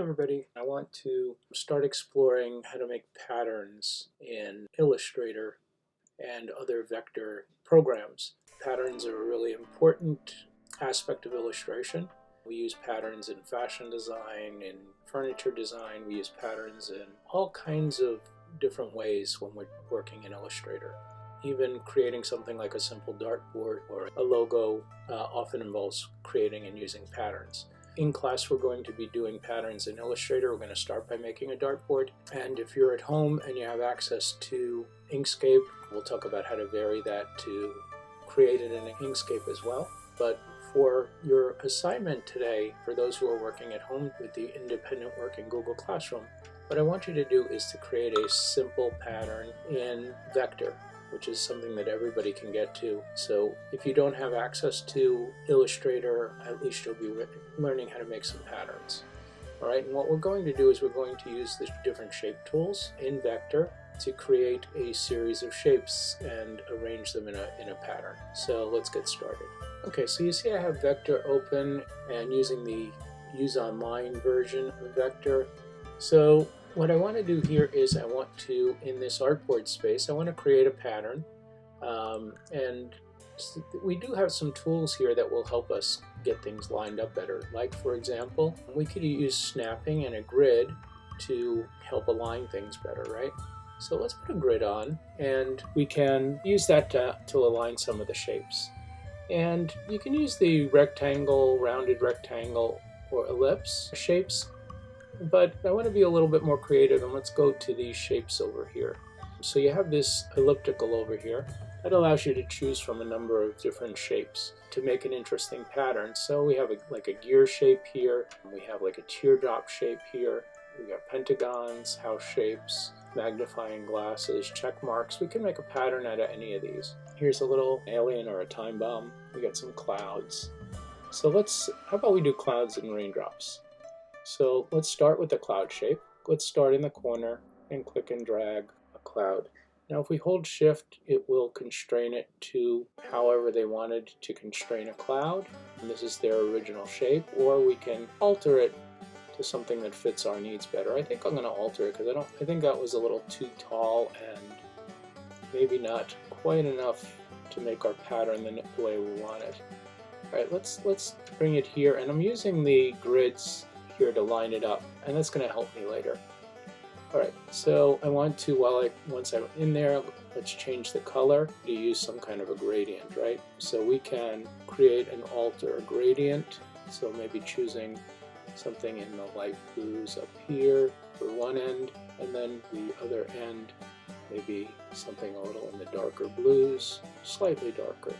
everybody. I want to start exploring how to make patterns in Illustrator and other vector programs. Patterns are a really important aspect of illustration. We use patterns in fashion design, in furniture design. We use patterns in all kinds of different ways when we're working in Illustrator. Even creating something like a simple dartboard or a logo often involves creating and using patterns. In class, we're going to be doing patterns in Illustrator. We're going to start by making a dartboard. And if you're at home and you have access to Inkscape, we'll talk about how to vary that to create it in Inkscape as well. But for your assignment today, for those who are working at home with the independent work in Google Classroom, what I want you to do is to create a simple pattern in Vectr, which is something that everybody can get to. So if you don't have access to Illustrator, at least you'll be learning how to make some patterns. All right, and what we're going to do is we're going to use the different shape tools in Vectr to create a series of shapes and arrange them in a pattern. So let's get started. Okay, so you see I have Vectr open and using the Use Online version of Vectr. So what I want to do here is I want to, in this artboard space, I want to create a pattern. And we do have some tools here that will help us get things lined up better. Like, for example, we could use snapping and a grid to help align things better, right? So let's put a grid on, and we can use that to align some of the shapes. And you can use the rectangle, rounded rectangle, or ellipse shapes. But I want to be a little bit more creative, and let's go to these shapes over here. So you have this elliptical over here that allows you to choose from a number of different shapes to make an interesting pattern. So we have like a gear shape here, we have like a teardrop shape here, we got pentagons, house shapes, magnifying glasses, check marks. We can make a pattern out of any of these. Here's a little alien or a time bomb. We got some clouds. So how about we do clouds and raindrops? So let's start with the cloud shape. Let's start in the corner and click and drag a cloud. Now if we hold shift, it will constrain it to however they wanted to constrain a cloud. And this is their original shape, or we can alter it to something that fits our needs better. I think I'm going to alter it because I think that was a little too tall and maybe not quite enough to make our pattern the way we want it. All right, let's bring it here, and I'm using the grids here to line it up, and that's going to help me later. Alright, so I want to, once I'm in there, let's change the color to use some kind of a gradient, right? So we can create and alter a gradient, so maybe choosing something in the light blues up here for one end, and then the other end, maybe something a little in the darker blues, slightly darker.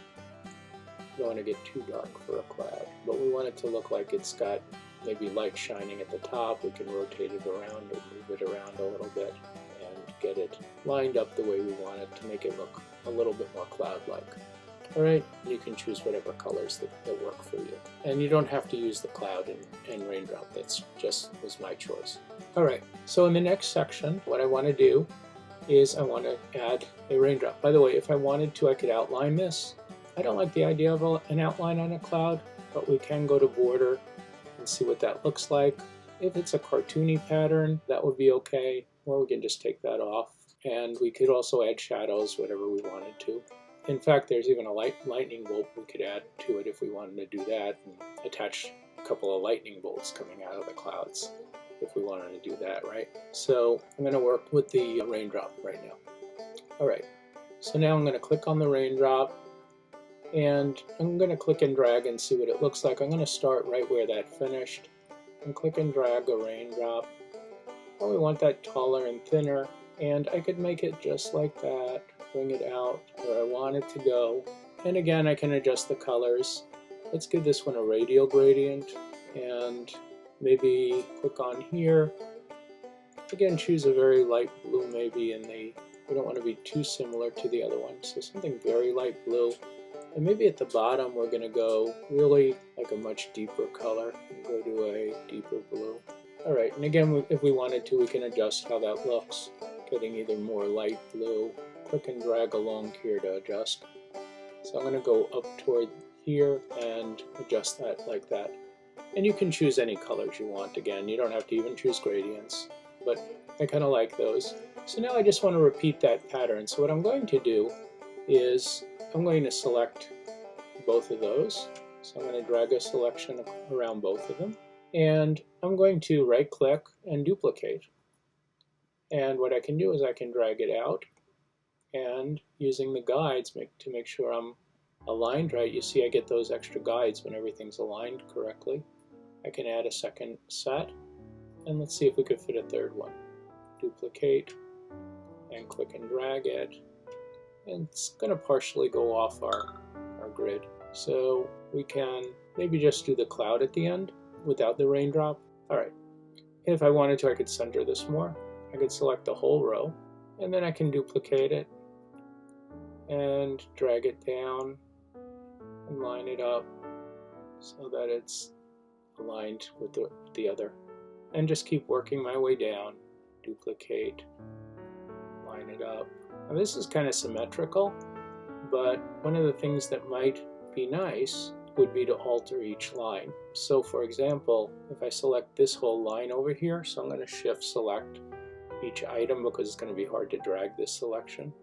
We don't want to get too dark for a cloud, but we want it to look like it's got maybe light shining at the top. We can rotate it around or move it around a little bit and get it lined up the way we want it to make it look a little bit more cloud-like. Alright, you can choose whatever colors that work for you. And you don't have to use the cloud and raindrop, that's just was my choice. Alright, so in the next section, what I want to do is I want to add a raindrop. By the way, if I wanted to, I could outline this. I don't like the idea of an outline on a cloud, but we can go to border and see what that looks like. If it's a cartoony pattern, that would be okay, or we can just take that off. And we could also add shadows, whatever we wanted to. In fact, there's even a lightning bolt we could add to it if we wanted to do that, and attach a couple of lightning bolts coming out of the clouds if we wanted to do that, right? So I'm going to work with the raindrop right now. Alright, so now I'm going to click on the raindrop, and I'm going to click and drag and see what it looks like. I'm going to start right where that finished and click and drag a raindrop. Well, we want that taller and thinner, and I could make it just like that, bring it out where I want it to go. And again, I can adjust the colors. Let's give this one a radial gradient, and maybe click on here. Again, choose a very light blue maybe, and we don't want to be too similar to the other one, so something very light blue. And maybe at the bottom we're going to go really like a much deeper color and go to a deeper blue. Alright, and again, if we wanted to, we can adjust how that looks, getting either more light blue. Click and drag along here to adjust. So I'm going to go up toward here and adjust that like that. And you can choose any colors you want. Again, you don't have to even choose gradients, but I kind of like those. So now I just want to repeat that pattern. So what I'm going to do is I'm going to select both of those. So I'm going to drag a selection around both of them. And I'm going to right click and duplicate. And what I can do is I can drag it out, and using the guides to make sure I'm aligned right. You see I get those extra guides when everything's aligned correctly. I can add a second set, and let's see if we could fit a third one. Duplicate and click and drag it, and it's going to partially go off our grid. So we can maybe just do the cloud at the end without the raindrop. Alright, if I wanted to, I could center this more. I could select the whole row, and then I can duplicate it and drag it down and line it up so that it's aligned with the other. And just keep working my way down. Duplicate, line it up. Now this is kind of symmetrical, but one of the things that might be nice would be to alter each line. So for example, if I select this whole line over here, so I'm going to shift select each item because it's going to be hard to drag this selection.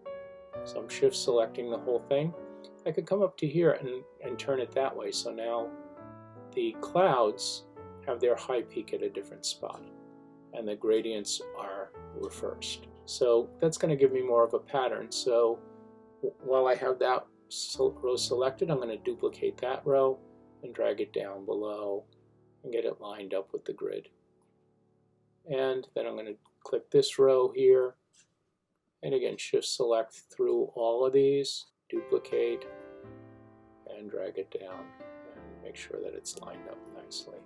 So I'm shift selecting the whole thing. I could come up to here and turn it that way. So now the clouds have their high peak at a different spot, and the gradients are reversed. So that's going to give me more of a pattern. So while I have that row selected, I'm going to duplicate that row and drag it down below and get it lined up with the grid. And then I'm going to click this row here, and again shift select through all of these, duplicate, and drag it down and make sure that it's lined up nicely.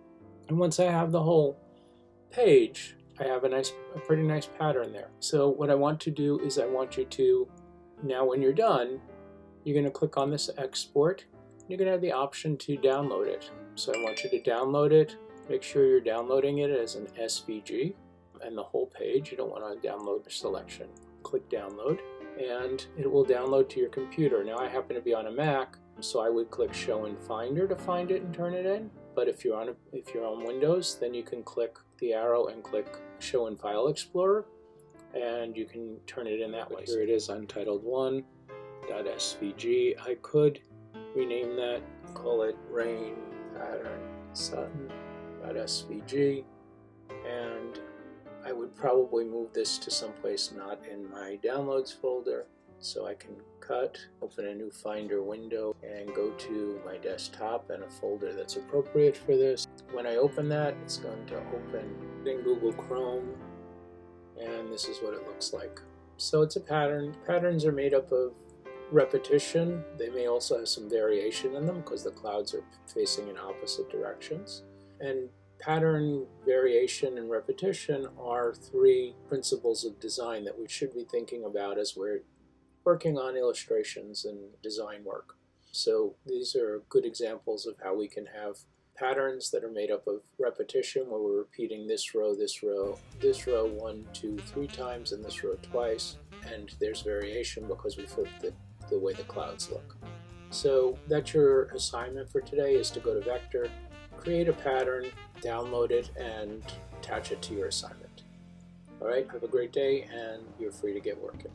And once I have the whole page, I have a pretty nice pattern there. So what I want to do is I want you to, now when you're done, you're going to click on this export. You're going to have the option to download it. So I want you to download it. Make sure you're downloading it as an SVG and the whole page. You don't want to download the selection. Click download and it will download to your computer. Now I happen to be on a Mac, so I would click Show in Finder to find it and turn it in. But if you're on Windows, then you can click the arrow and click Show in File Explorer, and you can turn it in that way. Here it is, Untitled 1.svg. I could rename that, call it Rain Pattern Sutton.svg, and I would probably move this to someplace not in my downloads folder. So I can cut, open a new Finder window, and go to my desktop and a folder that's appropriate for this. When I open that, it's going to open in Google Chrome, and this is what it looks like. So it's a pattern. Patterns are made up of repetition. They may also have some variation in them because the clouds are facing in opposite directions. And pattern, variation, and repetition are three principles of design that we should be thinking about as we're working on illustrations and design work. So these are good examples of how we can have patterns that are made up of repetition, where we're repeating this row, this row, this row 1, 2, 3 times, and this row twice. And there's variation because we flip the way the clouds look. So that's your assignment for today, is to go to Vectr, create a pattern, download it, and attach it to your assignment. All right, have a great day, and you're free to get working.